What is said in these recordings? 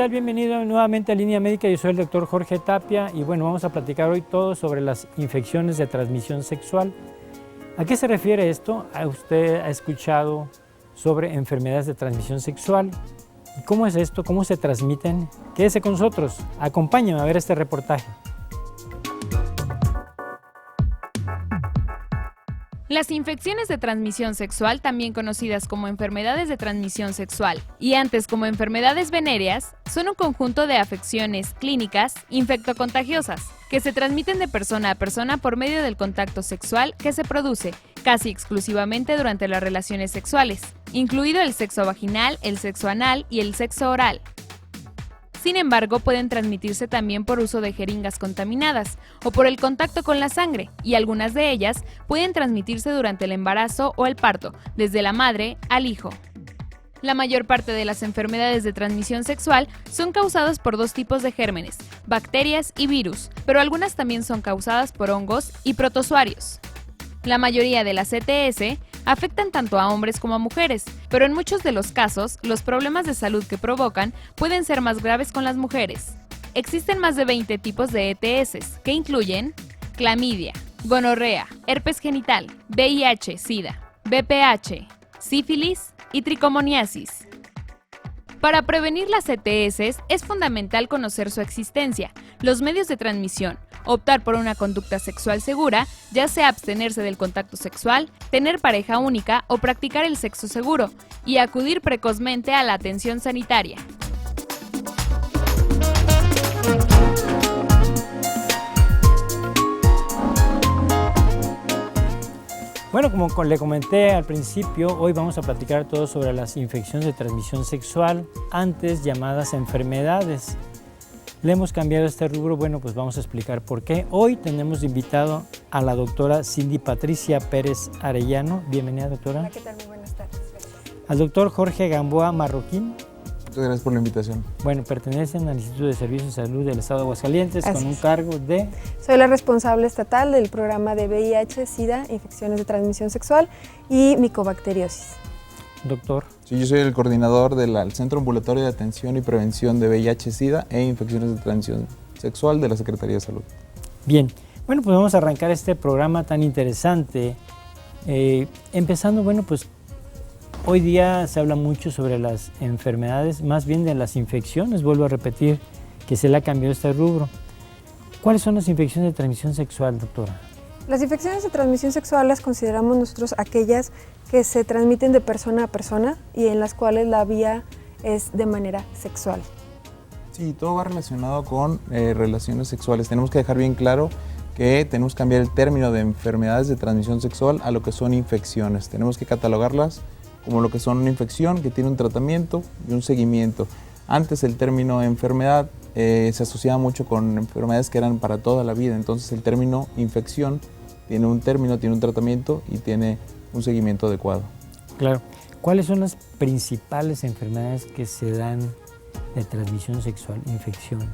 tal? Bienvenido nuevamente a Línea Médica. Yo soy el doctor Jorge Tapia y bueno, vamos a platicar hoy todo sobre las infecciones de transmisión sexual. ¿A qué se refiere esto? ¿Usted ha escuchado sobre enfermedades de transmisión sexual? ¿Cómo es esto? ¿Cómo se transmiten? Quédese con nosotros. Acompáñame a ver este reportaje. Las infecciones de transmisión sexual, también conocidas como enfermedades de transmisión sexual y antes como enfermedades venéreas, son un conjunto de afecciones clínicas infectocontagiosas que se transmiten de persona a persona por medio del contacto sexual que se produce casi exclusivamente durante las relaciones sexuales, incluido el sexo vaginal, el sexo anal y el sexo oral. Sin embargo, pueden transmitirse también por uso de jeringas contaminadas o por el contacto con la sangre, y algunas de ellas pueden transmitirse durante el embarazo o el parto, desde la madre al hijo. La mayor parte de las enfermedades de transmisión sexual son causadas por dos tipos de gérmenes, bacterias y virus, pero algunas también son causadas por hongos y protozoarios. La mayoría de las ETS afectan tanto a hombres como a mujeres, pero en muchos de los casos, los problemas de salud que provocan pueden ser más graves con las mujeres. Existen más de 20 tipos de ETS, que incluyen clamidia, gonorrea, herpes genital, VIH, SIDA, VPH, sífilis y tricomoniasis. Para prevenir las ETS es fundamental conocer su existencia, los medios de transmisión, optar por una conducta sexual segura, ya sea abstenerse del contacto sexual, tener pareja única o practicar el sexo seguro, y acudir precozmente a la atención sanitaria. Bueno, como le comenté al principio, hoy vamos a platicar todo sobre las infecciones de transmisión sexual, antes llamadas enfermedades. Le hemos cambiado este rubro, bueno, pues vamos a explicar por qué. Hoy tenemos invitado a la doctora Cindy Patricia Pérez Arellano. Bienvenida, doctora. Hola, ¿qué tal? Muy buenas tardes. Gracias. Al doctor Jorge Gamboa Marroquín. Muchas gracias por la invitación. Bueno, pertenecen al Instituto de Servicios de Salud del Estado de Aguascalientes con un es. cargo de... Soy la responsable estatal del programa de VIH, SIDA, infecciones de transmisión sexual y micobacteriosis. Doctor. Sí, yo soy el coordinador del Centro Ambulatorio de Atención y Prevención de VIH, SIDA e infecciones de transmisión sexual de la Secretaría de Salud. Bien, bueno, pues vamos a arrancar este programa tan interesante. Empezando, bueno, pues hoy día se habla mucho sobre las enfermedades, más bien de las infecciones. Vuelvo a repetir que se le ha cambiado este rubro. ¿Cuáles son las infecciones de transmisión sexual, doctora? Las infecciones de transmisión sexual las consideramos nosotros aquellas que se transmiten de persona a persona y en las cuales la vía es de manera sexual. Sí, todo va relacionado con relaciones sexuales. Tenemos que dejar bien claro que tenemos que cambiar el término de enfermedades de transmisión sexual a lo que son infecciones. Tenemos que catalogarlas como lo que son una infección que tiene un tratamiento y un seguimiento. Antes el término enfermedad se asociaba mucho con enfermedades que eran para toda la vida, entonces el término infección tiene un término, tiene un tratamiento y tiene un seguimiento adecuado. Claro. ¿Cuáles son las principales enfermedades que se dan de transmisión sexual, infecciones?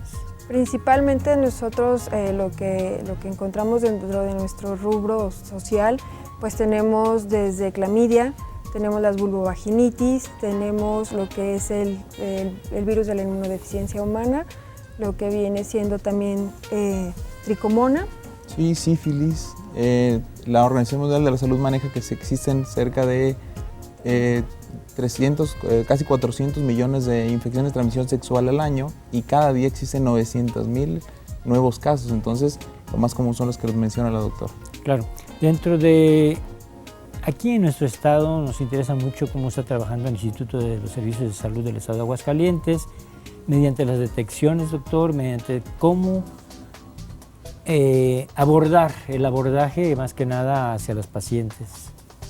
Principalmente nosotros lo que encontramos dentro de nuestro rubro social, pues tenemos desde clamidia, tenemos las vulvovaginitis, tenemos lo que es el virus de la inmunodeficiencia humana, lo que viene siendo también tricomona. Sí, sífilis. La Organización Mundial de la Salud maneja que existen cerca de 300, casi 400 millones de infecciones de transmisión sexual al año y cada día existen 900,000 nuevos casos. Entonces, lo más común son los que menciona la doctora. Claro. Dentro de... Aquí en nuestro estado nos interesa mucho cómo está trabajando el Instituto de los Servicios de Salud del Estado de Aguascalientes, mediante las detecciones, doctor, mediante cómo abordar el abordaje más que nada hacia los pacientes.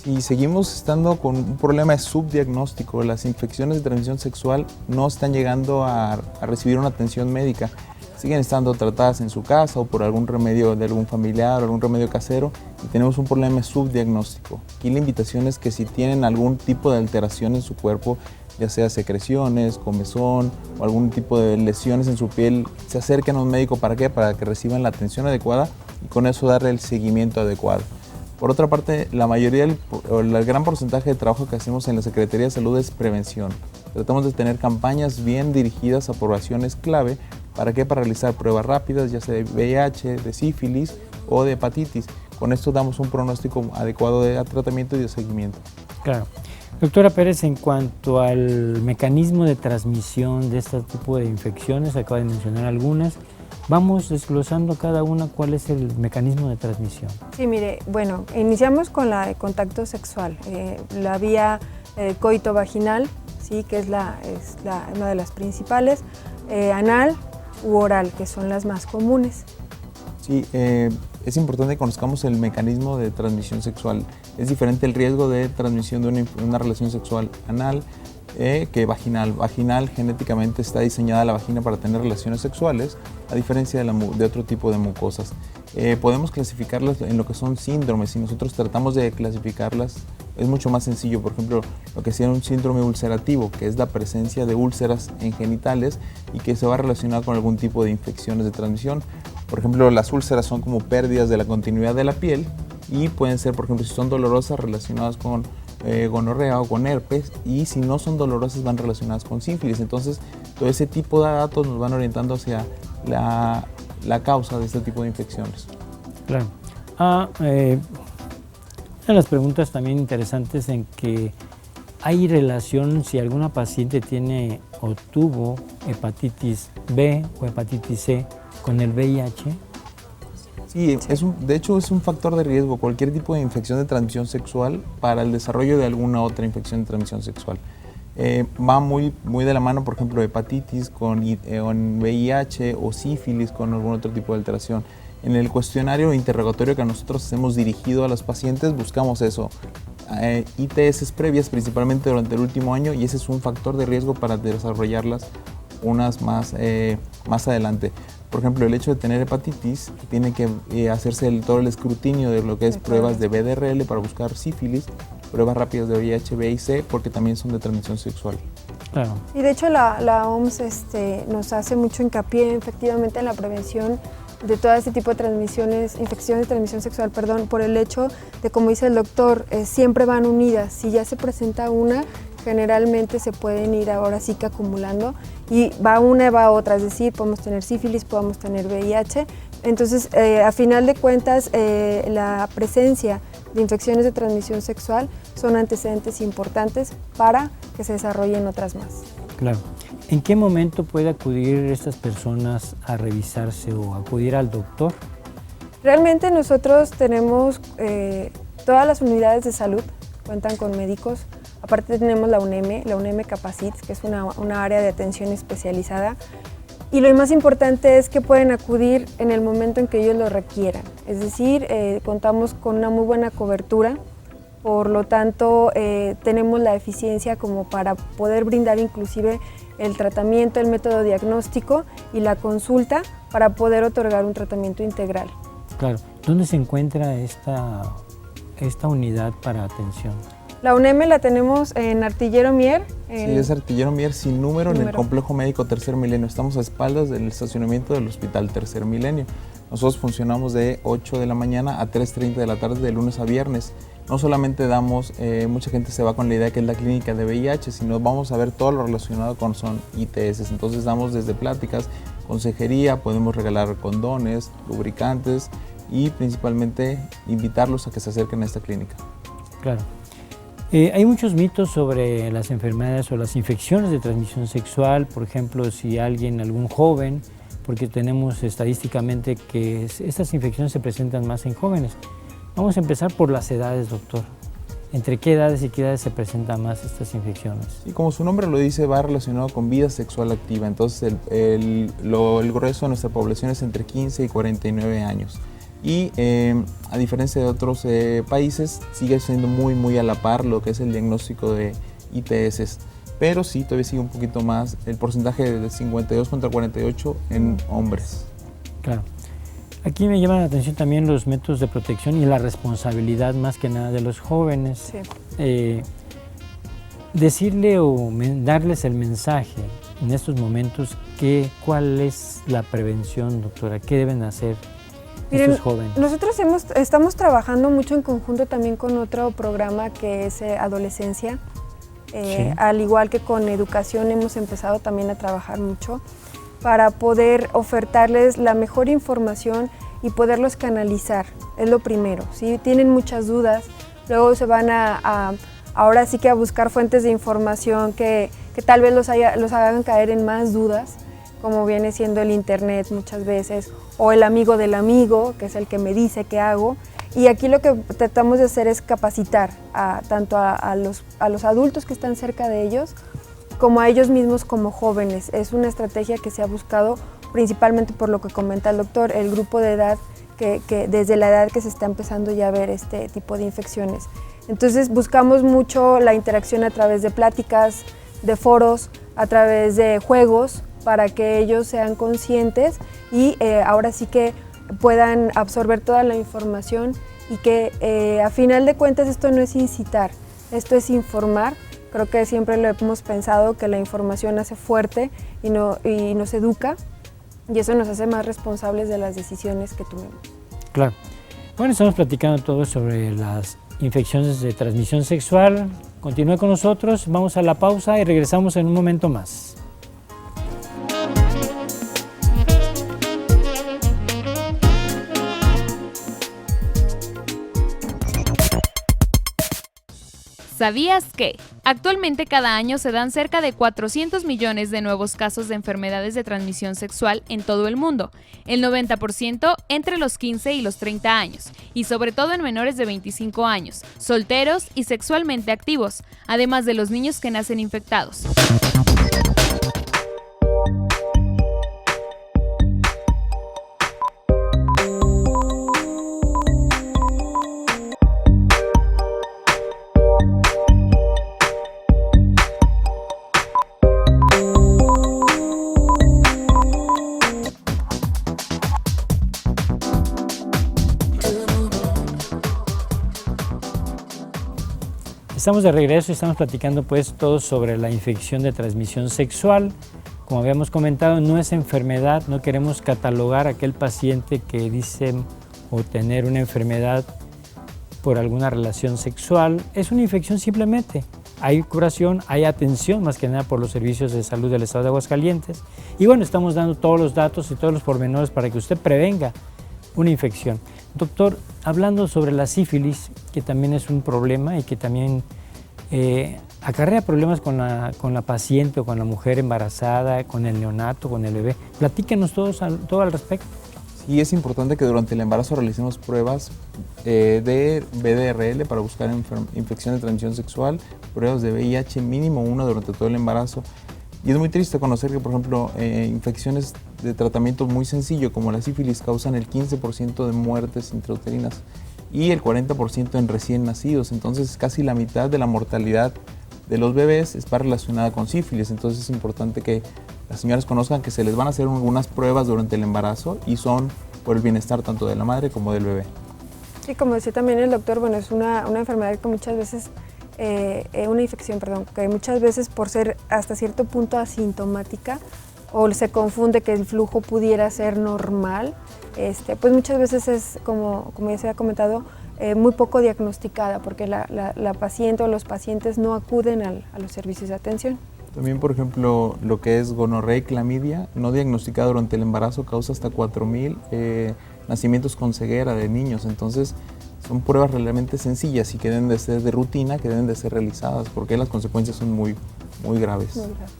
Sí, seguimos estando con un problema de subdiagnóstico. Las infecciones de transmisión sexual no están llegando a recibir una atención médica. Siguen estando tratadas en su casa o por algún remedio de algún familiar o algún remedio casero y tenemos un problema de subdiagnóstico. Aquí la invitación es que si tienen algún tipo de alteración en su cuerpo, ya sea secreciones, comezón o algún tipo de lesiones en su piel, se acerquen a un médico. ¿Para qué? Para que reciban la atención adecuada y con eso darle el seguimiento adecuado. Por otra parte, la mayoría o el gran porcentaje de trabajo que hacemos en la Secretaría de Salud es prevención. Tratamos de tener campañas bien dirigidas a poblaciones clave. ¿Para qué? Para realizar pruebas rápidas, ya sea de VIH, de sífilis o de hepatitis. Con esto damos un pronóstico adecuado de tratamiento y de seguimiento. Claro. Doctora Pérez, en cuanto al mecanismo de transmisión de este tipo de infecciones, acaba de mencionar algunas, vamos desglosando cada una cuál es el mecanismo de transmisión. Sí, mire, bueno, iniciamos con la de contacto sexual, la vía coito-vaginal, ¿sí? Que es una de las principales, anal u oral, que son las más comunes. Sí, es importante que conozcamos el mecanismo de transmisión sexual. Es diferente el riesgo de transmisión de una relación sexual anal que vaginal. Vaginal, genéticamente está diseñada la vagina para tener relaciones sexuales, a diferencia de otro tipo de mucosas. Podemos clasificarlas en lo que son síndromes. Si nosotros tratamos de clasificarlas, es mucho más sencillo. Por ejemplo, lo que sería un síndrome ulcerativo, que es la presencia de úlceras en genitales y que se va relacionado con algún tipo de infecciones de transmisión. Por ejemplo, las úlceras son como pérdidas de la continuidad de la piel y pueden ser, por ejemplo, si son dolorosas, relacionadas con gonorrea o con herpes, y si no son dolorosas van relacionadas con sífilis. Entonces, todo ese tipo de datos nos van orientando hacia la causa de este tipo de infecciones. Claro. Una de las preguntas también interesantes en que hay relación si alguna paciente tiene o tuvo hepatitis B o hepatitis C con el VIH. Sí, de hecho es un factor de riesgo cualquier tipo de infección de transmisión sexual para el desarrollo de alguna otra infección de transmisión sexual. Va muy de la mano, por ejemplo, hepatitis con VIH o sífilis con algún otro tipo de alteración. En el cuestionario interrogatorio que nosotros hacemos dirigido a los pacientes buscamos eso, ITS previas principalmente durante el último año, y ese es un factor de riesgo para desarrollarlas unas más adelante. Por ejemplo, el hecho de tener hepatitis, tiene que hacerse todo el escrutinio de lo que es pruebas de BDRL para buscar sífilis, pruebas rápidas de VIH, B y C, porque también son de transmisión sexual. Claro. Y de hecho la OMS nos hace mucho hincapié efectivamente en la prevención de todo este tipo de transmisiones, infecciones de transmisión sexual, por el hecho de, como dice el doctor, siempre van unidas. Si ya se presenta una, generalmente se pueden ir ahora sí que acumulando, y va una, va otra, es decir, podemos tener sífilis, podemos tener VIH. Entonces, a final de cuentas, la presencia de infecciones de transmisión sexual son antecedentes importantes para que se desarrollen otras más. Claro. ¿En qué momento puede acudir estas personas a revisarse o acudir al doctor? Realmente nosotros tenemos todas las unidades de salud, cuentan con médicos. Aparte tenemos la UNEM Capacit, que es una área de atención especializada. Y lo más importante es que pueden acudir en el momento en que ellos lo requieran. Es decir, contamos con una muy buena cobertura, por lo tanto tenemos la eficiencia como para poder brindar inclusive el tratamiento, el método diagnóstico y la consulta para poder otorgar un tratamiento integral. Claro. ¿Dónde se encuentra esta unidad para atención? La UNEM la tenemos en Artillero Mier. Sí, es Artillero Mier sin número en el Complejo Médico Tercer Milenio. Estamos a espaldas del estacionamiento del Hospital Tercer Milenio. Nosotros funcionamos de 8 de la mañana a 3:30 de la tarde de lunes a viernes. No solamente damos, mucha gente se va con la idea que es la clínica de VIH, sino vamos a ver todo lo relacionado con son ITS. Entonces damos desde pláticas, consejería, podemos regalar condones, lubricantes y principalmente invitarlos a que se acerquen a esta clínica. Claro. Hay muchos mitos sobre las enfermedades o las infecciones de transmisión sexual. Por ejemplo, si algún joven, porque tenemos estadísticamente que estas infecciones se presentan más en jóvenes. Vamos a empezar por las edades, doctor. ¿Entre qué edades y qué edades se presentan más estas infecciones? Y como su nombre lo dice, va relacionado con vida sexual activa. Entonces, el grueso de nuestra población es entre 15 y 49 años. Y a diferencia de otros países, sigue siendo muy a la par lo que es el diagnóstico de ITS. Pero sí, todavía sigue un poquito más el porcentaje de 52 contra 48 en hombres. Claro. Aquí me llaman la atención también los métodos de protección y la responsabilidad más que nada de los jóvenes. Sí. Decirle o darles el mensaje en estos momentos, ¿cuál es la prevención, doctora? ¿Qué deben hacer? Miren, nosotros estamos trabajando mucho en conjunto también con otro programa que es Adolescencia. Sí. Al igual que con educación hemos empezado también a trabajar mucho para poder ofertarles la mejor información y poderlos canalizar, es lo primero. Si tienen muchas dudas, luego se van ahora sí que a buscar fuentes de información que tal vez los hagan caer en más dudas, como viene siendo el internet muchas veces, o el amigo del amigo, que es el que me dice qué hago. Y aquí lo que tratamos de hacer es capacitar tanto a los adultos que están cerca de ellos, como a ellos mismos como jóvenes. Es una estrategia que se ha buscado principalmente por lo que comenta el doctor, el grupo de edad, que desde la edad que se está empezando ya a ver este tipo de infecciones. Entonces buscamos mucho la interacción a través de pláticas, de foros, a través de juegos, para que ellos sean conscientes y ahora sí que puedan absorber toda la información y que a final de cuentas esto no es incitar, esto es informar. Creo que siempre lo hemos pensado, que la información hace fuerte y nos educa, y eso nos hace más responsables de las decisiones que tomemos. Claro. Bueno, estamos platicando todo sobre las infecciones de transmisión sexual. Continúe con nosotros, vamos a la pausa y regresamos en un momento más. ¿Sabías que? Actualmente cada año se dan cerca de 400 millones de nuevos casos de enfermedades de transmisión sexual en todo el mundo, el 90% entre los 15 y los 30 años, y sobre todo en menores de 25 años, solteros y sexualmente activos, además de los niños que nacen infectados. Estamos de regreso y estamos platicando pues todo sobre la infección de transmisión sexual. Como habíamos comentado, no es enfermedad, no queremos catalogar a aquel paciente que dice o tener una enfermedad por alguna relación sexual. Es una infección simplemente. Hay curación, hay atención más que nada por los servicios de salud del estado de Aguascalientes. Y bueno, estamos dando todos los datos y todos los pormenores para que usted prevenga una infección. Doctor, hablando sobre la sífilis, que también es un problema y que también acarrea problemas con la paciente o con la mujer embarazada, con el neonato, con el bebé. Platíquenos todo al respecto. Sí, es importante que durante el embarazo realicemos pruebas de VDRL para buscar infección de transmisión sexual, pruebas de VIH mínimo una durante todo el embarazo. Y es muy triste conocer que, por ejemplo, infecciones de tratamiento muy sencillo como la sífilis causan el 15% de muertes intrauterinas y el 40% en recién nacidos. Entonces casi la mitad de la mortalidad de los bebés está relacionada con sífilis. Entonces es importante que las señoras conozcan que se les van a hacer algunas pruebas durante el embarazo y son por el bienestar tanto de la madre como del bebé. Sí, como decía también el doctor, bueno, es una enfermedad que muchas veces, una infección, perdón, que muchas veces por ser hasta cierto punto asintomática o se confunde que el flujo pudiera ser normal, pues muchas veces es, como ya se ha comentado, muy poco diagnosticada porque la paciente o los pacientes no acuden a los servicios de atención. También, por ejemplo, lo que es gonorrea y clamidia, no diagnosticada durante el embarazo, causa hasta 4,000 nacimientos con ceguera de niños. Entonces, son pruebas realmente sencillas y que deben de ser de rutina, que deben de ser realizadas, porque las consecuencias son muy graves. Muy graves.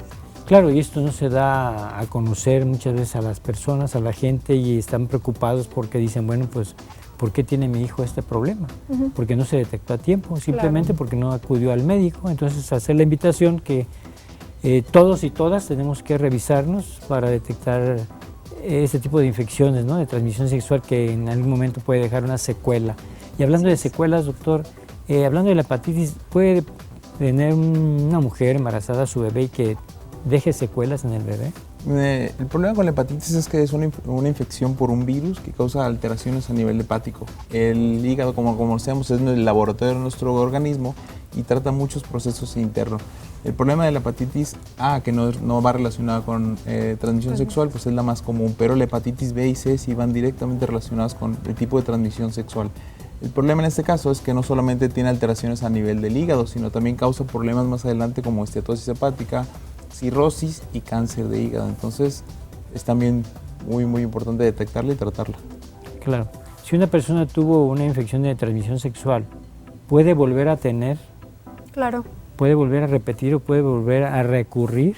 Claro, y esto no se da a conocer muchas veces a las personas, a la gente, y están preocupados porque dicen, bueno, pues, ¿por qué tiene mi hijo este problema? Porque no se detectó a tiempo, simplemente porque no acudió al médico. Entonces, hacer la invitación que todos y todas tenemos que revisarnos para detectar este tipo de infecciones, ¿no?, de transmisión sexual que en algún momento puede dejar una secuela. Y hablando de secuelas, doctor, hablando de la hepatitis, ¿puede tener una mujer embarazada a su bebé y que deje secuelas en el bebé? El problema con la hepatitis es que es una infección por un virus que causa alteraciones a nivel hepático. El hígado, como conocemos, es el laboratorio de nuestro organismo y trata muchos procesos internos. El problema de la hepatitis A, que no va relacionada con transmisión sexual, pues es la más común, pero la hepatitis B y C sí van directamente relacionadas con el tipo de transmisión sexual. El problema en este caso es que no solamente tiene alteraciones a nivel del hígado, sino también causa problemas más adelante como esteatosis hepática, cirrosis y cáncer de hígado. Entonces es también muy importante detectarla y tratarla. Claro. Si una persona tuvo una infección de transmisión sexual, ¿puede volver a tener? Claro. ¿Puede volver a repetir o puede volver a recurrir?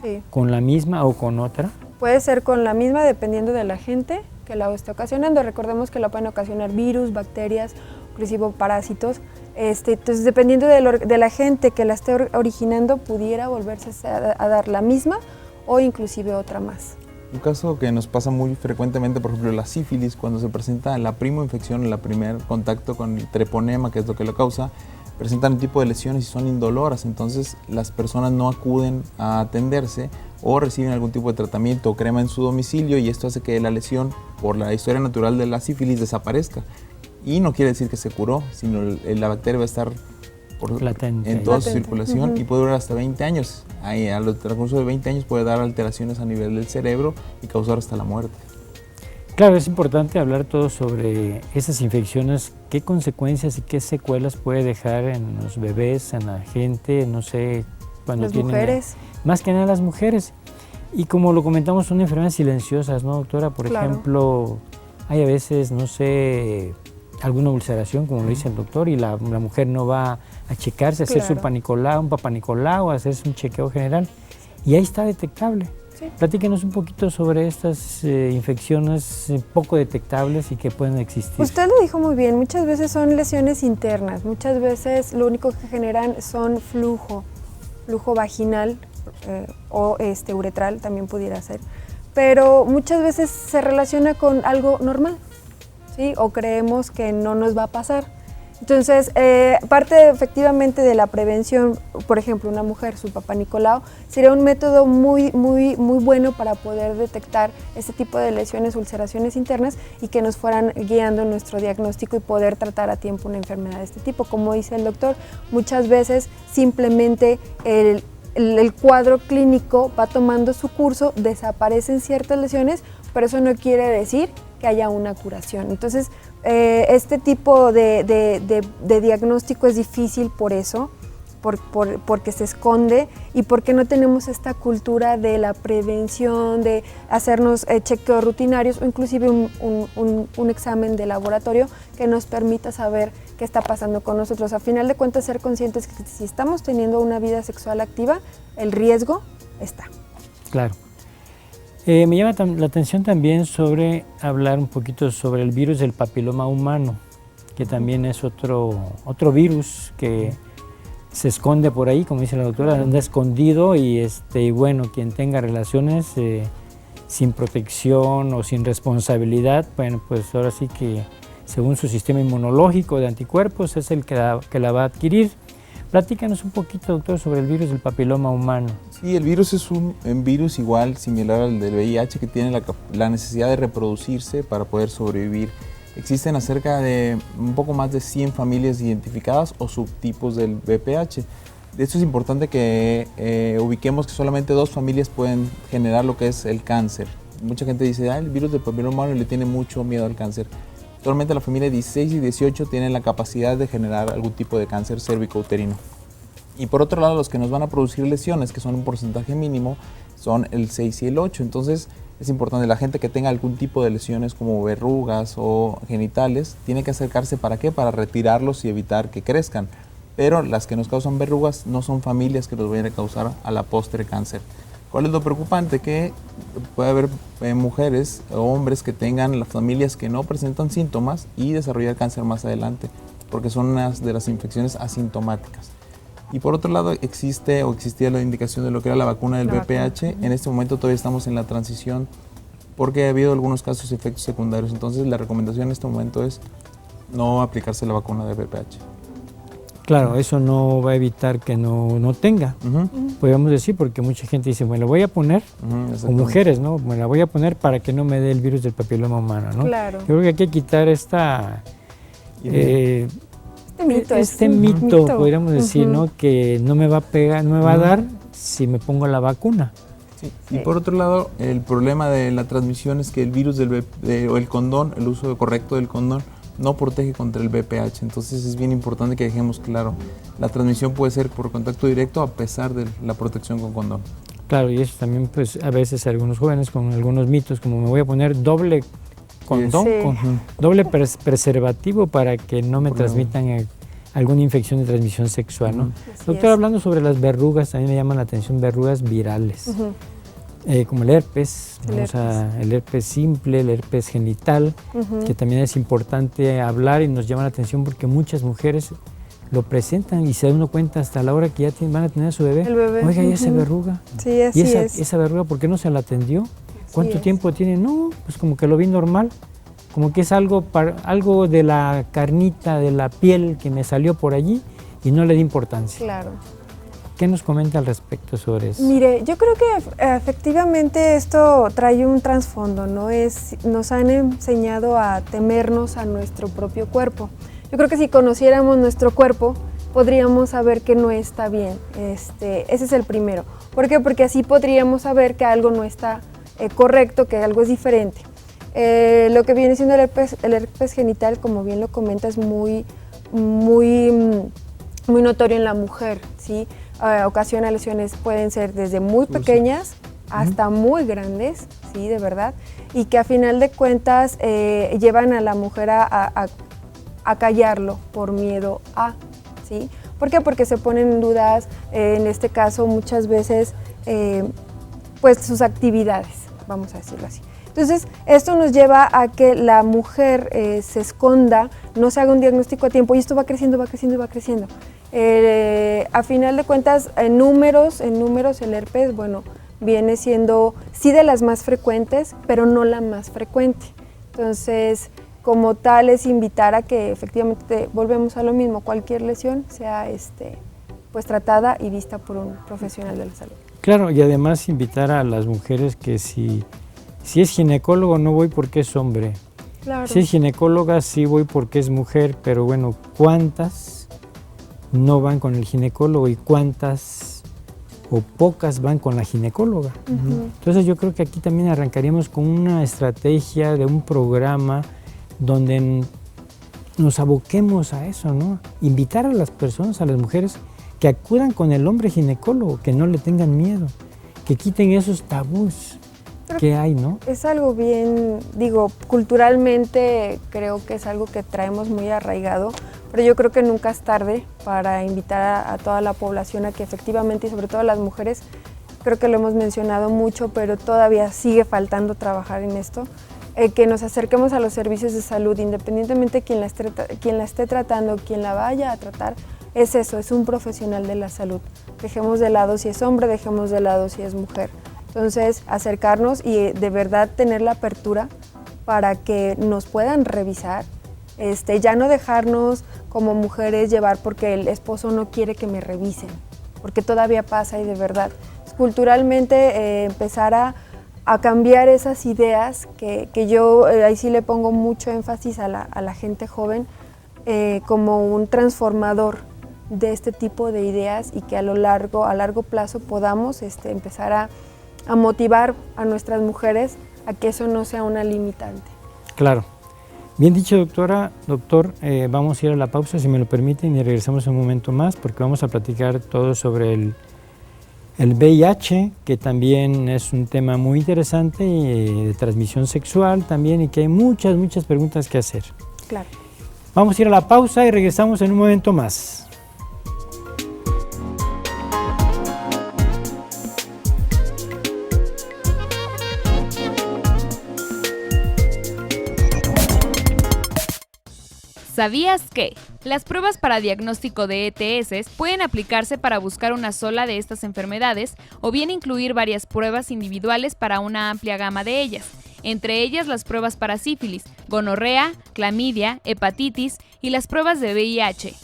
Sí. ¿Con la misma o con otra? Puede ser con la misma dependiendo de la gente que la esté ocasionando. Recordemos que la pueden ocasionar virus, bacterias, inclusive parásitos. Entonces, dependiendo de la gente que la esté originando, pudiera volverse a dar la misma o inclusive otra más. Un caso que nos pasa muy frecuentemente, por ejemplo, la sífilis, cuando se presenta la primoinfección, el primer contacto con el treponema, que es lo que lo causa, presentan un tipo de lesiones y son indoloras, entonces las personas no acuden a atenderse o reciben algún tipo de tratamiento o crema en su domicilio, y esto hace que la lesión, por la historia natural de la sífilis, desaparezca. Y no quiere decir que se curó, sino la bacteria va a estar latente, en toda su circulación y puede durar hasta 20 años. Al transcurso de 20 años puede dar alteraciones a nivel del cerebro y causar hasta la muerte. Claro, es importante hablar todo sobre esas infecciones, qué consecuencias y qué secuelas puede dejar en los bebés, en la gente, no sé, cuando las tienen... mujeres. Más que nada las mujeres. Y como lo comentamos, son enfermedades silenciosas, ¿no, doctora? Por ejemplo, hay a veces, no sé, alguna ulceración, como lo dice el doctor, y la mujer no va a checarse, a hacerse un papanicolau, a hacerse un chequeo general, y ahí está detectable. Sí. Platíquenos un poquito sobre estas infecciones poco detectables y que pueden existir. Usted lo dijo muy bien, muchas veces son lesiones internas, muchas veces lo único que generan son flujo vaginal o uretral también pudiera ser, pero muchas veces se relaciona con algo normal, ¿sí? O creemos que no nos va a pasar. Entonces, parte efectivamente de la prevención, por ejemplo, una mujer, su papá Nicolau, sería un método muy bueno para poder detectar este tipo de lesiones, ulceraciones internas y que nos fueran guiando en nuestro diagnóstico y poder tratar a tiempo una enfermedad de este tipo. Como dice el doctor, muchas veces simplemente el cuadro clínico va tomando su curso, desaparecen ciertas lesiones, pero eso no quiere decir que haya una curación. Entonces, este tipo de diagnóstico es difícil por eso, porque se esconde y porque no tenemos esta cultura de la prevención, de hacernos chequeos rutinarios o inclusive un examen de laboratorio que nos permita saber qué está pasando con nosotros. A final de cuentas, ser conscientes que si estamos teniendo una vida sexual activa, el riesgo está. Claro. Me llama la atención también sobre hablar un poquito sobre el virus del papiloma humano, que también es otro virus que se esconde por ahí, como dice la doctora, anda escondido y bueno, quien tenga relaciones sin protección o sin responsabilidad, bueno, pues ahora sí que según su sistema inmunológico de anticuerpos es el que la va a adquirir. Platícanos un poquito, doctor, sobre el virus del papiloma humano. Sí, el virus es un virus igual, similar al del VIH, que tiene la necesidad de reproducirse para poder sobrevivir. Existen acerca de un poco más de 100 familias identificadas o subtipos del VPH. De esto es importante que ubiquemos que solamente 2 familias pueden generar lo que es el cáncer. Mucha gente dice, el virus del papiloma humano le tiene mucho miedo al cáncer. Actualmente la familia 16 y 18 tienen la capacidad de generar algún tipo de cáncer cérvico-uterino. Y por otro lado, los que nos van a producir lesiones, que son un porcentaje mínimo, son el 6 y el 8. Entonces es importante, la gente que tenga algún tipo de lesiones como verrugas o genitales, tiene que acercarse ¿para qué? Para retirarlos y evitar que crezcan. Pero las que nos causan verrugas no son familias que nos vayan a causar a la postre cáncer. ¿Cuál es lo preocupante? Que puede haber mujeres o hombres que tengan las familias que no presentan síntomas y desarrollar cáncer más adelante, porque son unas de las infecciones asintomáticas. Y por otro lado, existía la indicación de lo que era la vacuna del VPH. En este momento todavía estamos en la transición porque ha habido algunos casos de efectos secundarios. Entonces la recomendación en este momento es no aplicarse la vacuna del VPH. Claro, eso no va a evitar que no tenga, podríamos decir, porque mucha gente dice, me lo voy a poner, o mujeres, ¿no? Me la voy a poner para que no me dé el virus del papiloma humano, ¿no? Claro. Yo creo que hay que quitar este mito, podríamos decir, ¿no? Que no me va a pegar, no me va a dar si me pongo la vacuna. Sí. Y por otro lado, el problema de la transmisión es que el virus o el condón, el uso correcto del condón, no protege contra el VPH. Entonces es bien importante que dejemos claro, la transmisión puede ser por contacto directo a pesar de la protección con condón. Claro, y eso también, pues a veces algunos jóvenes con algunos mitos, como me voy a poner doble condón, Sí. doble preservativo para que no me Por transmitan alguna infección de transmisión sexual, ¿no? Así Doctor, es. hablando sobre las verrugas, también me llaman la atención verrugas virales, Ujú. como el herpes, El el herpes simple, el herpes genital, Ujú. que también es importante hablar y nos llama la atención porque muchas mujeres lo presentan y se da uno cuenta hasta la hora que ya van a tener a su bebé. El bebé. Oiga, ¿y esa Ujú. verruga? Sí, así ¿Y es. esa verruga por qué no se la atendió? ¿Cuánto es. tiempo tiene? No, pues como que lo vi normal, como que es algo de la carnita, de la piel que me salió por allí y no le di importancia. Claro. ¿Qué nos comenta al respecto sobre eso? Mire, yo creo que efectivamente esto trae un trasfondo, ¿no? Nos han enseñado a temernos a nuestro propio cuerpo. Yo creo que si conociéramos nuestro cuerpo, podríamos saber que no está bien. Ese es el primero. ¿Por qué? Porque así podríamos saber que algo no está correcto, que algo es diferente. Lo que viene siendo el herpes genital, como bien lo comenta, es muy notorio en la mujer, ¿sí? Ocasiona lesiones, pueden ser desde muy pequeñas hasta muy grandes, ¿sí? De verdad, y que a final de cuentas llevan a la mujer a callarlo por miedo a, ¿sí? ¿Por qué? Porque se ponen en dudas, en este caso muchas veces, pues sus actividades, vamos a decirlo así. Entonces, esto nos lleva a que la mujer se esconda, no se haga un diagnóstico a tiempo y esto va creciendo, va creciendo y va creciendo. A final de cuentas, en números el herpes, bueno, viene siendo sí de las más frecuentes, pero no la más frecuente. Entonces, como tal, es invitar a que efectivamente volvemos a lo mismo, cualquier lesión sea pues tratada y vista por un profesional de la salud. Claro, y además invitar a las mujeres que si es ginecólogo no voy porque es hombre. Claro. Si es ginecóloga sí voy porque es mujer, pero bueno, ¿cuántas no van con el ginecólogo y cuántas o pocas van con la ginecóloga? Entonces yo creo que aquí también arrancaríamos con una estrategia de un programa donde nos aboquemos a eso, ¿no? Invitar a las personas, a las mujeres, que acudan con el hombre ginecólogo, que no le tengan miedo, que quiten esos tabús que hay, ¿no? Es algo bien, digo, culturalmente creo que es algo que traemos muy arraigado, pero yo creo que nunca es tarde para invitar a toda la población a que efectivamente, y sobre todo a las mujeres, creo que lo hemos mencionado mucho, pero todavía sigue faltando trabajar en esto, que nos acerquemos a los servicios de salud, independientemente de quien la esté tratando, quien la vaya a tratar, es eso, es un profesional de la salud. Dejemos de lado si es hombre, dejemos de lado si es mujer. Entonces, acercarnos y de verdad tener la apertura para que nos puedan revisar, ya no dejarnos como mujeres llevar porque el esposo no quiere que me revisen, porque todavía pasa y de verdad, culturalmente empezar a cambiar esas ideas que yo ahí sí le pongo mucho énfasis a la gente joven como un transformador de este tipo de ideas y que a largo plazo podamos empezar a motivar a nuestras mujeres a que eso no sea una limitante. Claro. Bien dicho, doctora. Doctor, vamos a ir a la pausa, si me lo permiten, y regresamos en un momento más porque vamos a platicar todo sobre el VIH, que también es un tema muy interesante, de transmisión sexual también, y que hay muchas preguntas que hacer. Claro. Vamos a ir a la pausa y regresamos en un momento más. ¿Sabías que? Las pruebas para diagnóstico de ETS pueden aplicarse para buscar una sola de estas enfermedades o bien incluir varias pruebas individuales para una amplia gama de ellas, entre ellas las pruebas para sífilis, gonorrea, clamidia, hepatitis y las pruebas de VIH.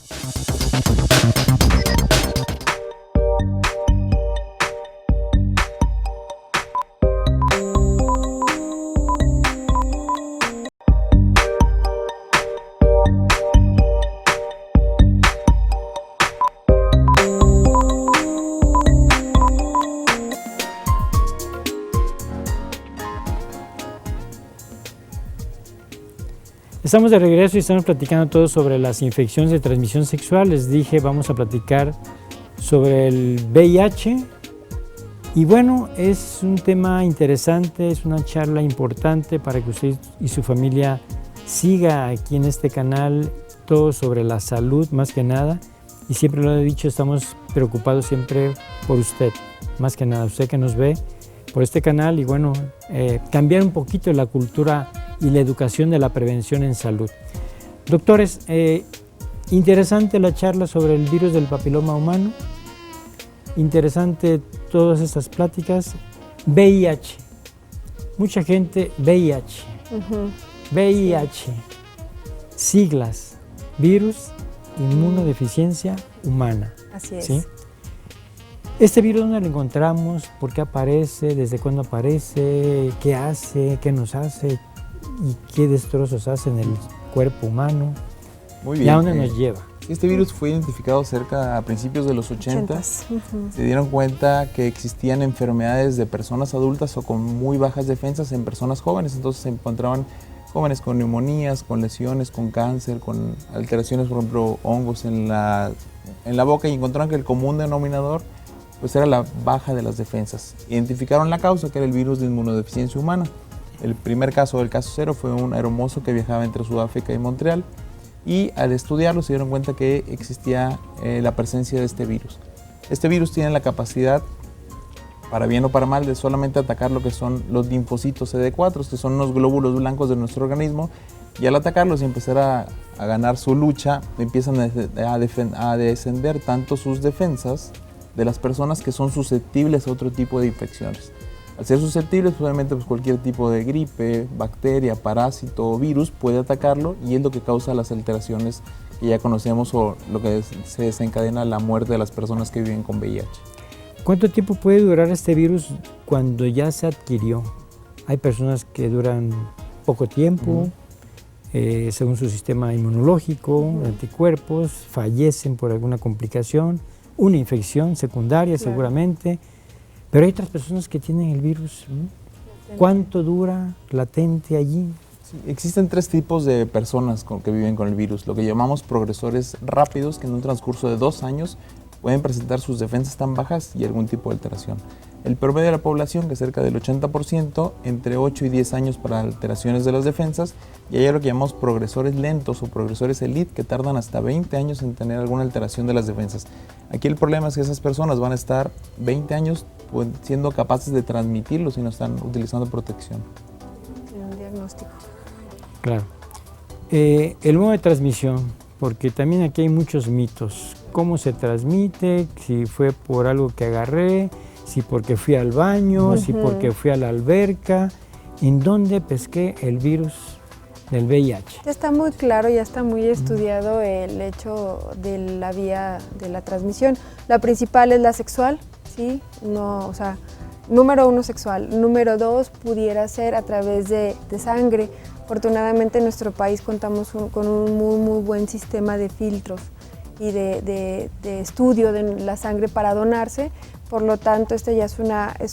Estamos de regreso y estamos platicando todo sobre las infecciones de transmisión sexual. Les dije, vamos a platicar sobre el VIH. Y bueno, es un tema interesante, es una charla importante para que usted y su familia siga aquí en este canal todo sobre la salud más que nada. Y siempre lo he dicho, estamos preocupados siempre por usted, más que nada, usted que nos ve por este canal y bueno, cambiar un poquito la cultura y la educación de la prevención en salud. Doctores, interesante la charla sobre el virus del papiloma humano, interesante todas estas pláticas. VIH, mucha gente, VIH, VIH, siglas, virus, inmunodeficiencia humana. Así es. ¿Sí? Este virus, ¿dónde lo encontramos? ¿Por qué aparece? ¿Desde cuándo aparece? ¿Qué hace? ¿Qué nos hace? ¿Y qué destrozos hace en el cuerpo humano? Muy bien. ¿Y a dónde nos lleva? Este virus fue identificado cerca a principios de los 80. Se dieron cuenta que existían enfermedades de personas adultas o con muy bajas defensas en personas jóvenes. Entonces se encontraban jóvenes con neumonías, con lesiones, con cáncer, con alteraciones, por ejemplo, hongos en la boca, y encontraron que el común denominador pues era la baja de las defensas. Identificaron la causa, que era el virus de inmunodeficiencia humana. El primer caso, el caso cero, fue un aeromozo que viajaba entre Sudáfrica y Montreal, y al estudiarlo se dieron cuenta que existía la presencia de este virus. Este virus tiene la capacidad, para bien o para mal, de solamente atacar lo que son los linfocitos CD4, que son unos glóbulos blancos de nuestro organismo, y al atacarlos y empezar a ganar su lucha, empiezan a descender tanto sus defensas de las personas que son susceptibles a otro tipo de infecciones. Al ser susceptibles, obviamente pues cualquier tipo de gripe, bacteria, parásito o virus puede atacarlo, y es lo que causa las alteraciones que ya conocemos o lo que se desencadena la muerte de las personas que viven con VIH. ¿Cuánto tiempo puede durar este virus cuando ya se adquirió? Hay personas que duran poco tiempo, según su sistema inmunológico, anticuerpos, fallecen por alguna complicación, una infección secundaria seguramente, pero hay otras personas que tienen el virus. ¿Cuánto dura latente allí? Sí, existen tres tipos de personas que viven con el virus, lo que llamamos progresores rápidos, que en un transcurso de 2 años pueden presentar sus defensas tan bajas y algún tipo de alteración. El promedio de la población, que es cerca del 80%, entre 8 y 10 años para alteraciones de las defensas, y hay lo que llamamos progresores lentos o progresores elite, que tardan hasta 20 años en tener alguna alteración de las defensas. Aquí el problema es que esas personas van a estar 20 años siendo capaces de transmitirlo si no están utilizando protección. En un diagnóstico. Claro. El modo de transmisión, porque también aquí hay muchos mitos. ¿Cómo se transmite? Si fue por algo que agarré, si porque fui al baño, si porque fui a la alberca. ¿En dónde pesqué el virus del VIH? Ya está muy claro, ya está muy estudiado el hecho de la vía de la transmisión. La principal es la sexual, ¿sí? No, o sea, número 1 sexual. Número 2 pudiera ser a través de sangre. Afortunadamente en nuestro país contamos con un muy buen sistema de filtros y de estudio de la sangre para donarse. Por lo tanto, este ya es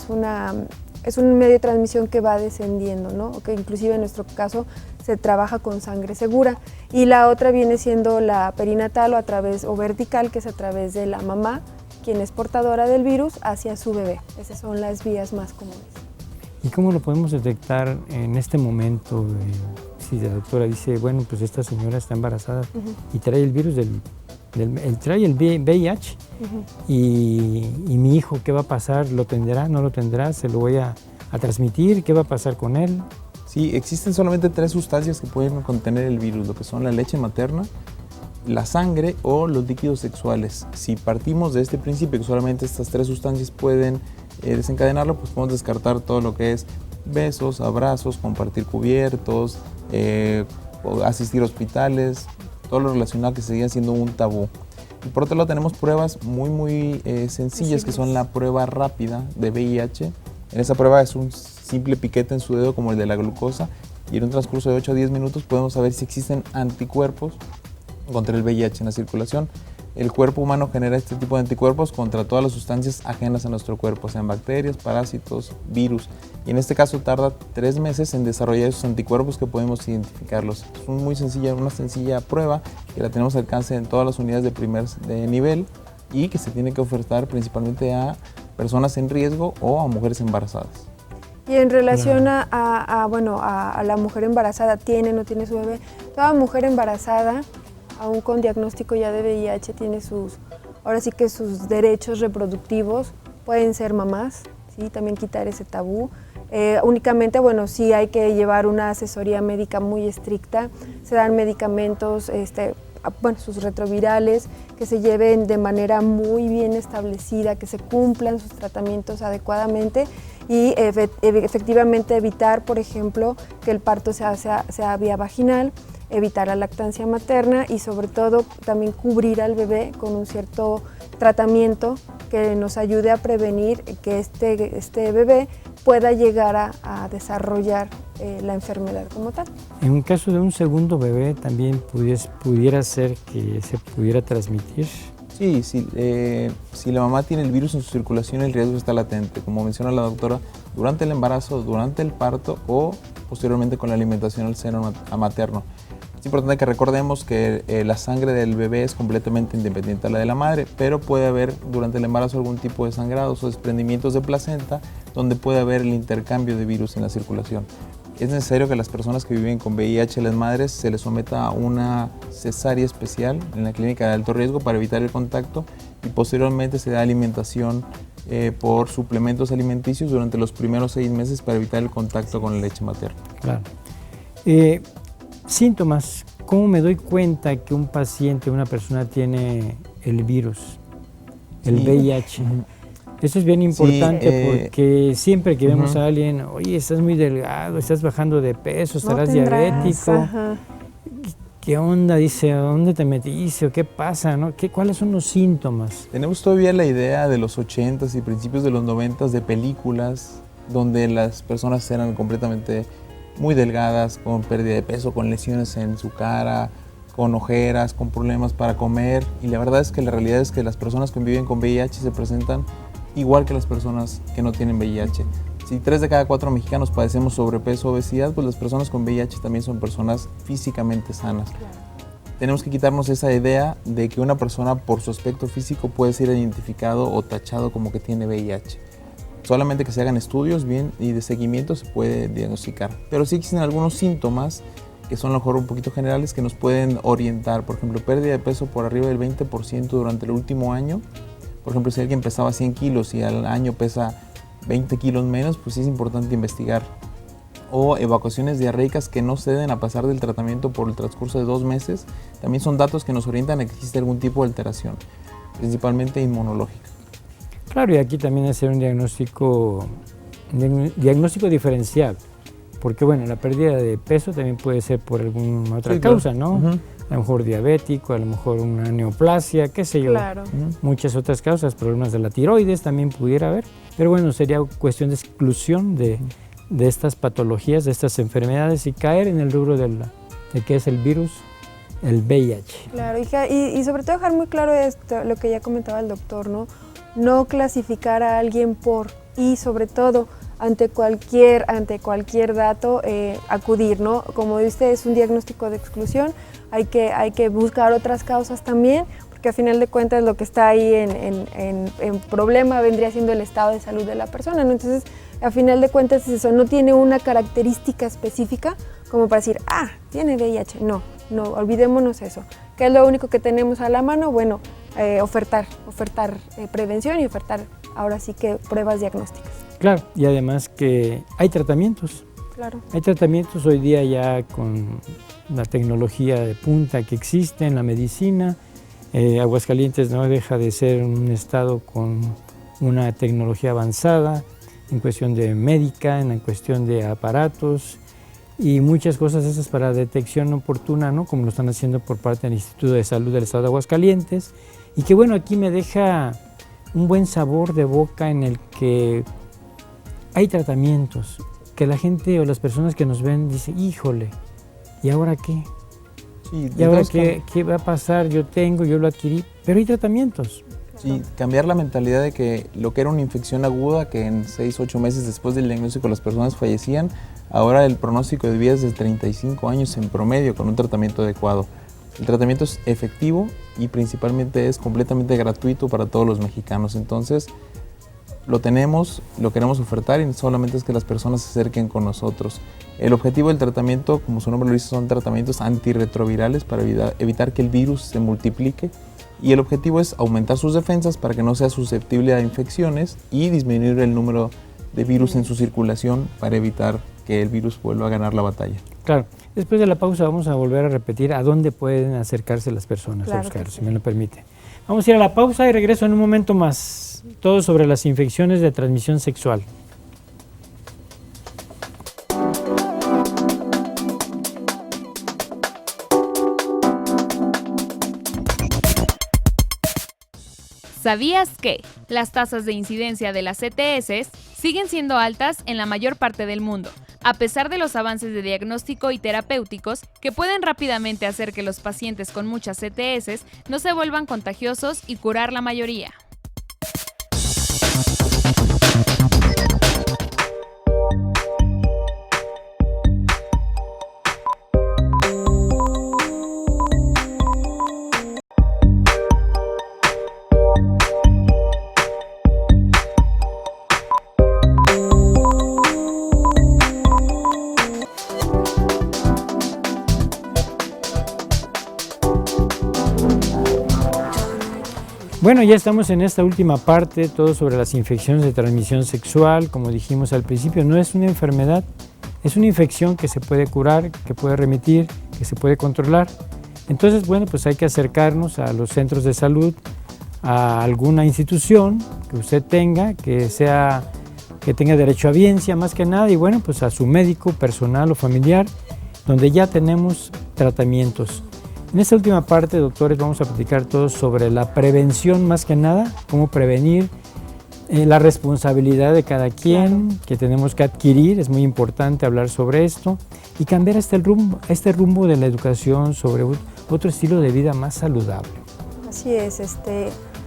un medio de transmisión que va descendiendo, ¿no? Que inclusive en nuestro caso se trabaja con sangre segura. Y la otra viene siendo la perinatal o vertical, que es a través de la mamá, quien es portadora del virus, hacia su bebé. Esas son las vías más comunes. ¿Y cómo lo podemos detectar en este momento? Si la doctora dice, bueno, pues esta señora está embarazada y trae el virus trae el VIH, y mi hijo, ¿qué va a pasar? ¿Lo tendrá? ¿No lo tendrá? ¿Se lo voy a transmitir? ¿Qué va a pasar con él? Sí, existen solamente 3 sustancias que pueden contener el virus, lo que son la leche materna, la sangre o los líquidos sexuales. Si partimos de este principio que solamente estas 3 sustancias pueden desencadenarlo, pues podemos descartar todo lo que es besos, abrazos, compartir cubiertos, asistir a hospitales, todo lo relacionado que seguía siendo un tabú. Y por otro lado tenemos pruebas muy sencillas, que son la prueba rápida de VIH. En esa prueba es un simple piquete en su dedo como el de la glucosa, y en un transcurso de 8 a 10 minutos podemos saber si existen anticuerpos contra el VIH en la circulación. el cuerpo humano genera este tipo de anticuerpos contra todas las sustancias ajenas a nuestro cuerpo, sean bacterias, parásitos, virus. Y en este caso tarda 3 meses en desarrollar esos anticuerpos que podemos identificarlos. Es una sencilla prueba que la tenemos al alcance en todas las unidades de nivel y que se tiene que ofertar principalmente a personas en riesgo o a mujeres embarazadas. Y en relación a la mujer embarazada, tiene o no tiene su bebé, toda mujer embarazada, aún con diagnóstico ya de VIH, tiene ahora sí que sus derechos reproductivos, pueden ser mamás, ¿sí? También quitar ese tabú. Únicamente, sí hay que llevar una asesoría médica muy estricta, se dan medicamentos, sus retrovirales, que se lleven de manera muy bien establecida, que se cumplan sus tratamientos adecuadamente y efectivamente evitar, por ejemplo, que el parto sea vía vaginal, evitar la lactancia materna y sobre todo también cubrir al bebé con un cierto tratamiento que nos ayude a prevenir que este bebé pueda llegar a desarrollar la enfermedad como tal. En un caso de un segundo bebé también pudiera ser que se pudiera transmitir. Sí, si la mamá tiene el virus en su circulación, el riesgo está latente, como menciona la doctora, durante el embarazo, durante el parto o posteriormente con la alimentación al seno materno. Es importante que recordemos que la sangre del bebé es completamente independiente a la de la madre, pero puede haber durante el embarazo algún tipo de sangrados o desprendimientos de placenta donde puede haber el intercambio de virus en la circulación. Es necesario que a las personas que viven con VIH, las madres, se les someta a una cesárea especial en la clínica de alto riesgo para evitar el contacto y posteriormente se da alimentación por suplementos alimenticios durante los primeros 6 meses para evitar el contacto con la leche materna. Claro. Síntomas. ¿Cómo me doy cuenta que un paciente, una persona tiene el virus, el VIH? Eso es bien importante porque siempre que vemos a alguien, oye, estás muy delgado, estás bajando de peso, estarás diabético. Ajá. ¿Qué onda? Dice, ¿dónde te metiste? ¿O qué pasa? ¿No? ¿Cuáles son los síntomas? Tenemos todavía la idea de los 80s y principios de los 90s de películas donde las personas eran completamente muy delgadas, con pérdida de peso, con lesiones en su cara, con ojeras, con problemas para comer. Y la verdad es que la realidad es que las personas que viven con VIH se presentan igual que las personas que no tienen VIH. Si 3 de cada 4 mexicanos padecemos sobrepeso o obesidad, pues las personas con VIH también son personas físicamente sanas. Claro. Tenemos que quitarnos esa idea de que una persona por su aspecto físico puede ser identificado o tachado como que tiene VIH. Solamente que se hagan estudios bien y de seguimiento se puede diagnosticar. Pero sí existen algunos síntomas que son a lo mejor un poquito generales que nos pueden orientar. Por ejemplo, pérdida de peso por arriba del 20% durante el último año. Por ejemplo, si alguien pesaba 100 kilos y al año pesa 20 kilos menos, pues sí es importante investigar. O evacuaciones diarreicas que no ceden a pasar del tratamiento por el transcurso de 2 meses. También son datos que nos orientan a que existe algún tipo de alteración, principalmente inmunológica. Claro, y aquí también hacer un diagnóstico diferencial, porque bueno, la pérdida de peso también puede ser por alguna otra causa, ¿no? A lo mejor diabético, a lo mejor una neoplasia, qué sé yo. Claro. Muchas otras causas, problemas de la tiroides también pudiera haber, pero bueno, sería cuestión de exclusión de estas patologías, de estas enfermedades y caer en el rubro de qué es el virus, el VIH. Claro, y sobre todo dejar muy claro esto, lo que ya comentaba el doctor, ¿no? No clasificar a alguien y sobre todo ante cualquier dato acudir, ¿no? Como dice, es un diagnóstico de exclusión, hay que buscar otras causas también, porque a final de cuentas lo que está ahí en problema vendría siendo el estado de salud de la persona, ¿no? Entonces, a final de cuentas eso no tiene una característica específica como para decir, tiene VIH, no, olvidémonos eso. ¿Qué es lo único que tenemos a la mano? Bueno, ofertar prevención y ofertar ahora sí que pruebas diagnósticas. Claro, y además que hay tratamientos. Claro. Hay tratamientos hoy día ya con la tecnología de punta que existe en la medicina. Aguascalientes no deja de ser un estado con una tecnología avanzada en cuestión de médica, en cuestión de aparatos y muchas cosas esas para detección oportuna, ¿no? Como lo están haciendo por parte del Instituto de Salud del Estado de Aguascalientes. Y que bueno, aquí me deja un buen sabor de boca en el que hay tratamientos, que la gente o las personas que nos ven dicen, híjole, ¿y ahora qué? Sí, ¿y ahora qué va a pasar? Yo lo adquirí, pero hay tratamientos. Sí, cambiar la mentalidad de que lo que era una infección aguda, que en 6 o 8 meses después del diagnóstico las personas fallecían, ahora el pronóstico de vida es de 35 años en promedio con un tratamiento adecuado. El tratamiento es efectivo y principalmente es completamente gratuito para todos los mexicanos. Entonces, lo tenemos, lo queremos ofertar y solamente es que las personas se acerquen con nosotros. El objetivo del tratamiento, como su nombre lo dice, son tratamientos antirretrovirales para evitar que el virus se multiplique. Y el objetivo es aumentar sus defensas para que no sea susceptible a infecciones y disminuir el número de virus en su circulación para evitar que el virus vuelva a ganar la batalla. Claro. Después de la pausa vamos a volver a repetir a dónde pueden acercarse las personas, Claro Oscar, que sí. si me lo permite. Vamos a ir a la pausa y regreso en un momento más. Todo sobre las infecciones de transmisión sexual. ¿Sabías que las tasas de incidencia de las ETS siguen siendo altas en la mayor parte del mundo, a pesar de los avances de diagnóstico y terapéuticos que pueden rápidamente hacer que los pacientes con muchas ETS no se vuelvan contagiosos y curar la mayoría? Bueno, ya estamos en esta última parte, todo sobre las infecciones de transmisión sexual. Como dijimos al principio, no es una enfermedad, es una infección que se puede curar, que puede remitir, que se puede controlar. Entonces, bueno, pues hay que acercarnos a los centros de salud, a alguna institución que usted tenga, que tenga derecho a biencia más que nada, y bueno, pues a su médico personal o familiar, donde ya tenemos tratamientos. En esta última parte, doctores, vamos a platicar todos sobre la prevención más que nada, cómo prevenir, la responsabilidad de cada quien, claro, que tenemos que adquirir, es muy importante hablar sobre esto, y cambiar este rumbo de la educación sobre otro estilo de vida más saludable. Así es,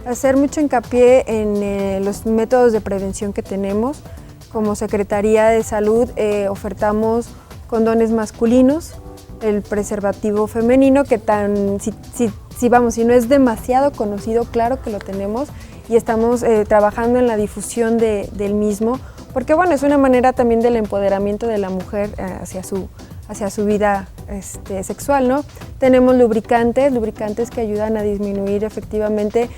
hacer mucho hincapié en los métodos de prevención que tenemos. Como Secretaría de Salud ofertamos condones masculinos, el preservativo femenino, que si no es demasiado conocido, claro que lo tenemos y estamos trabajando en la difusión del mismo, porque bueno, es una manera también del empoderamiento de la mujer hacia su vida sexual, ¿no? Tenemos lubricantes que ayudan a disminuir efectivamente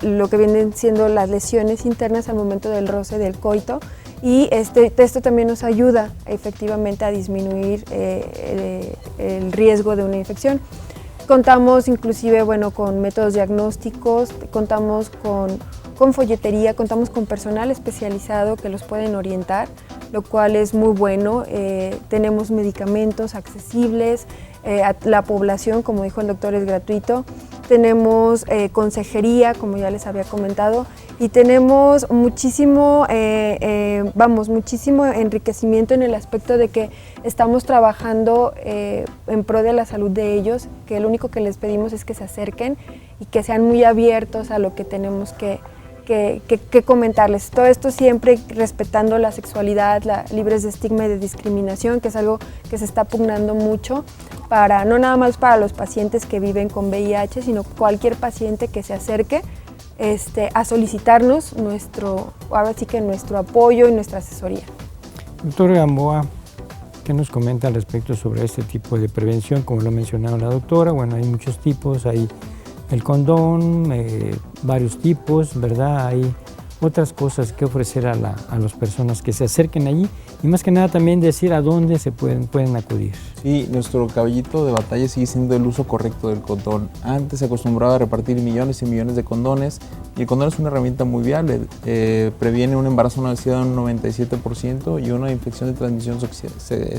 lo que vienen siendo las lesiones internas al momento del roce del coito. Y esto también nos ayuda efectivamente a disminuir el riesgo de una infección. Contamos inclusive con métodos diagnósticos, contamos con folletería, contamos con personal especializado que los pueden orientar, lo cual es muy bueno. Tenemos medicamentos accesibles, a la población, como dijo el doctor, es gratuito. Tenemos consejería, como ya les había comentado, y tenemos muchísimo enriquecimiento en el aspecto de que estamos trabajando en pro de la salud de ellos, que lo único que les pedimos es que se acerquen y que sean muy abiertos a lo que tenemos que comentarles. Todo esto siempre respetando la sexualidad, libres de estigma y de discriminación, que es algo que se está pugnando mucho, no nada más para los pacientes que viven con VIH, sino cualquier paciente que se acerque a solicitarnos nuestro apoyo y nuestra asesoría. Doctor Gamboa, ¿qué nos comenta al respecto sobre este tipo de prevención? Como lo ha mencionado la doctora, bueno, hay muchos tipos, hay el condón, varios tipos, ¿verdad? Hay otras cosas que ofrecer a las personas que se acerquen allí y más que nada también decir a dónde se pueden acudir. Sí, nuestro caballito de batalla sigue siendo el uso correcto del condón. Antes se acostumbraba a repartir millones y millones de condones y el condón es una herramienta muy viable. Previene un embarazo no deseado en un 97% y una infección de transmisión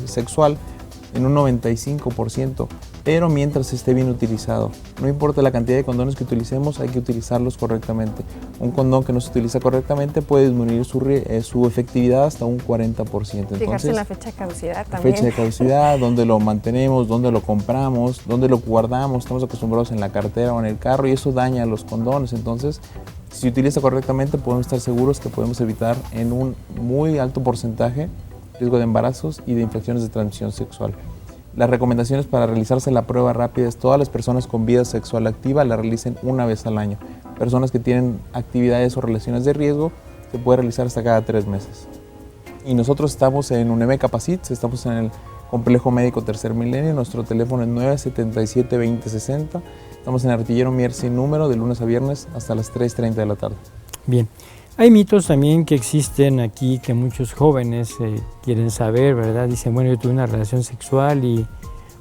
sexual en un 95%, pero mientras esté bien utilizado. No importa la cantidad de condones que utilicemos, hay que utilizarlos correctamente. Un condón que no se utiliza correctamente puede disminuir su efectividad hasta un 40%. Entonces, fijarse en la fecha de caducidad también. Fecha de caducidad, dónde lo mantenemos, dónde lo compramos, dónde lo guardamos. Estamos acostumbrados en la cartera o en el carro y eso daña los condones. Entonces, si se utiliza correctamente, podemos estar seguros que podemos evitar en un muy alto porcentaje riesgo de embarazos y de infecciones de transmisión sexual. Las recomendaciones para realizarse la prueba rápida es todas las personas con vida sexual activa la realicen una vez al año. Personas que tienen actividades o relaciones de riesgo se puede realizar hasta cada 3 meses. Y nosotros estamos en UNEM Capacits, estamos en el Complejo Médico Tercer Milenio, nuestro teléfono es 977-2060, estamos en Artillero Mier sin número de lunes a viernes hasta las 3:30 de la tarde. Bien. Hay mitos también que existen aquí que muchos jóvenes quieren saber, ¿verdad? Dicen, bueno, yo tuve una relación sexual y,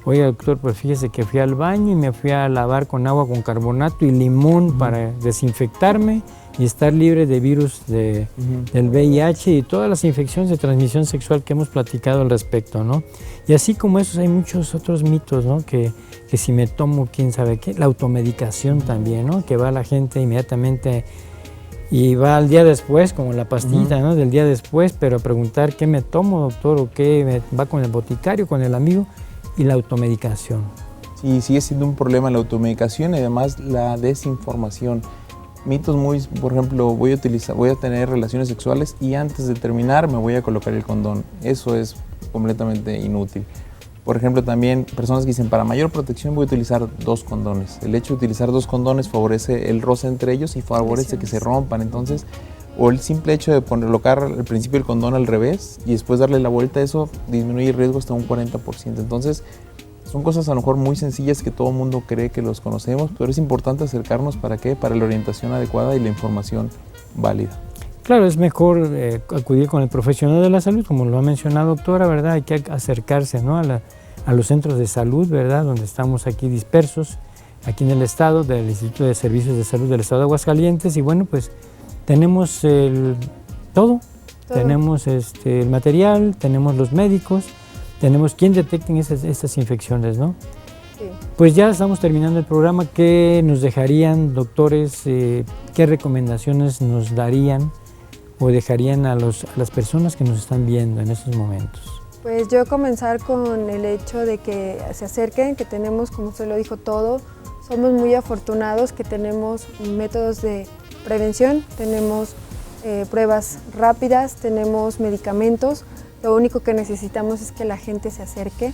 oiga, doctor, pues fíjese que fui al baño y me fui a lavar con agua con carbonato y limón para desinfectarme y estar libre de virus del VIH y todas las infecciones de transmisión sexual que hemos platicado al respecto, ¿no? Y así como esos hay muchos otros mitos, ¿no? Que si me tomo quién sabe qué, la automedicación también, ¿no? Que va la gente inmediatamente y va al día después, como la pastilla, ¿no? Del día después, pero a preguntar qué me tomo, doctor, o qué va con el boticario, con el amigo, y la automedicación. Sí, sigue siendo un problema la automedicación y además la desinformación. Mitos muy, por ejemplo, voy a tener relaciones sexuales y antes de terminar me voy a colocar el condón. Eso es completamente inútil. Por ejemplo, también personas que dicen, para mayor protección voy a utilizar 2 condones. El hecho de utilizar 2 condones favorece el roce entre ellos y favorece que se rompan. Entonces, o el simple hecho de colocar al principio el condón al revés y después darle la vuelta, eso disminuye el riesgo hasta un 40%. Entonces, son cosas a lo mejor muy sencillas que todo el mundo cree que los conocemos, pero es importante acercarnos ¿para qué? Para la orientación adecuada y la información válida. Claro, es mejor acudir con el profesional de la salud, como lo ha mencionado doctora, ¿verdad? Hay que acercarse, ¿no? a los centros de salud, ¿verdad? Donde estamos aquí dispersos, aquí en el estado, del Instituto de Servicios de Salud del Estado de Aguascalientes, y bueno, pues tenemos todo. Tenemos el material, tenemos los médicos, tenemos quien detecten estas infecciones, ¿no? Sí. Pues ya estamos terminando el programa. ¿Qué nos dejarían, doctores? ¿Qué recomendaciones nos darían o dejarían a las personas que nos están viendo en estos momentos? Pues yo comenzar con el hecho de que se acerquen, que tenemos, como usted lo dijo, todo. Somos muy afortunados que tenemos métodos de prevención, tenemos pruebas rápidas, tenemos medicamentos. Lo único que necesitamos es que la gente se acerque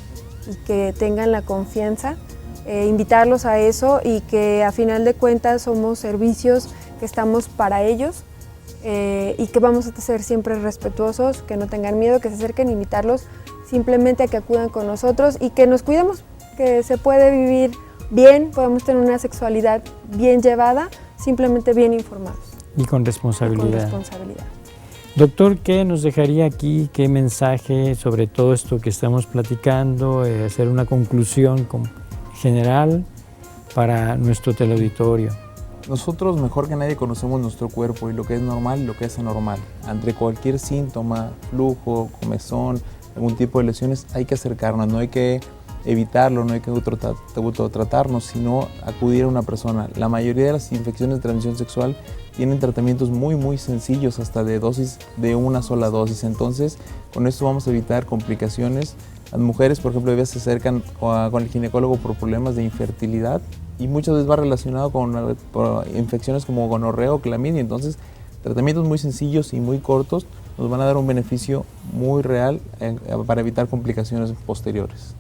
y que tengan la confianza, invitarlos a eso y que a final de cuentas somos servicios que estamos para ellos. Y que vamos a ser siempre respetuosos, que no tengan miedo, que se acerquen, invitarlos simplemente a que acudan con nosotros y que nos cuidemos, que se puede vivir bien, podemos tener una sexualidad bien llevada, simplemente bien informados. Y con responsabilidad. Y con responsabilidad. Doctor, ¿qué nos dejaría aquí? ¿Qué mensaje sobre todo esto que estamos platicando? Hacer una conclusión general para nuestro teleauditorio. Nosotros mejor que nadie conocemos nuestro cuerpo y lo que es normal y lo que es anormal. Ante cualquier síntoma, flujo, comezón, algún tipo de lesiones, hay que acercarnos, no hay que evitarlo, no hay que autotratarnos, sino acudir a una persona. La mayoría de las infecciones de transmisión sexual tienen tratamientos muy sencillos, hasta de dosis de una sola dosis. Entonces, con esto vamos a evitar complicaciones. Las mujeres, por ejemplo, a veces se acercan con el ginecólogo por problemas de infertilidad y muchas veces va relacionado con infecciones como gonorrea o clamidia. Entonces, tratamientos muy sencillos y muy cortos nos van a dar un beneficio muy real para evitar complicaciones posteriores.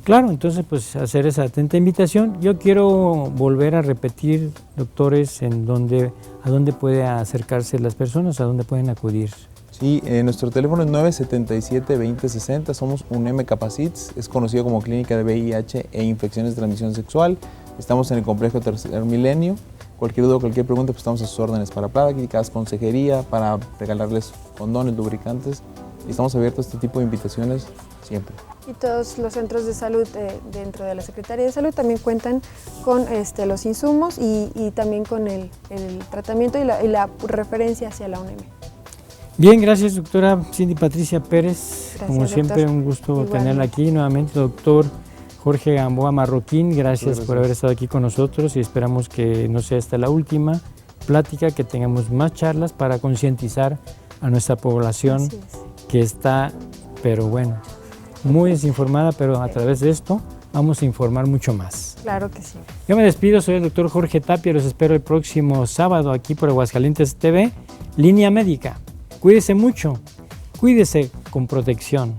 Claro, entonces pues hacer esa atenta invitación. Yo quiero volver a repetir, doctores, a dónde pueden acercarse las personas, a dónde pueden acudir. Sí, nuestro teléfono es 977-2060, somos UNEM Capacits, es conocido como Clínica de VIH e Infecciones de Transmisión Sexual. Estamos en el Complejo Tercer Milenio. Cualquier duda, cualquier pregunta, pues estamos a sus órdenes para prácticas, consejería, para regalarles condones, lubricantes. Y estamos abiertos a este tipo de invitaciones siempre. Y todos los centros de salud dentro de la Secretaría de Salud también cuentan con los insumos y también con el tratamiento y la referencia hacia la UNEM. Bien, gracias doctora Cindy Patricia Pérez. Gracias, Como siempre, doctor. un gusto Igualmente. tenerla aquí. Nuevamente, doctor Jorge Gamboa Marroquín, gracias por Gracias. haber estado aquí con nosotros y esperamos que no sea esta la última plática, que tengamos más charlas para concientizar a nuestra población Así es. que está, pero bueno, muy desinformada, pero a través de esto vamos a informar mucho más. Claro que sí. Yo me despido, soy el doctor Jorge Tapia, los espero el próximo sábado aquí por Aguascalientes TV, Línea Médica. Cuídese mucho, cuídese con protección.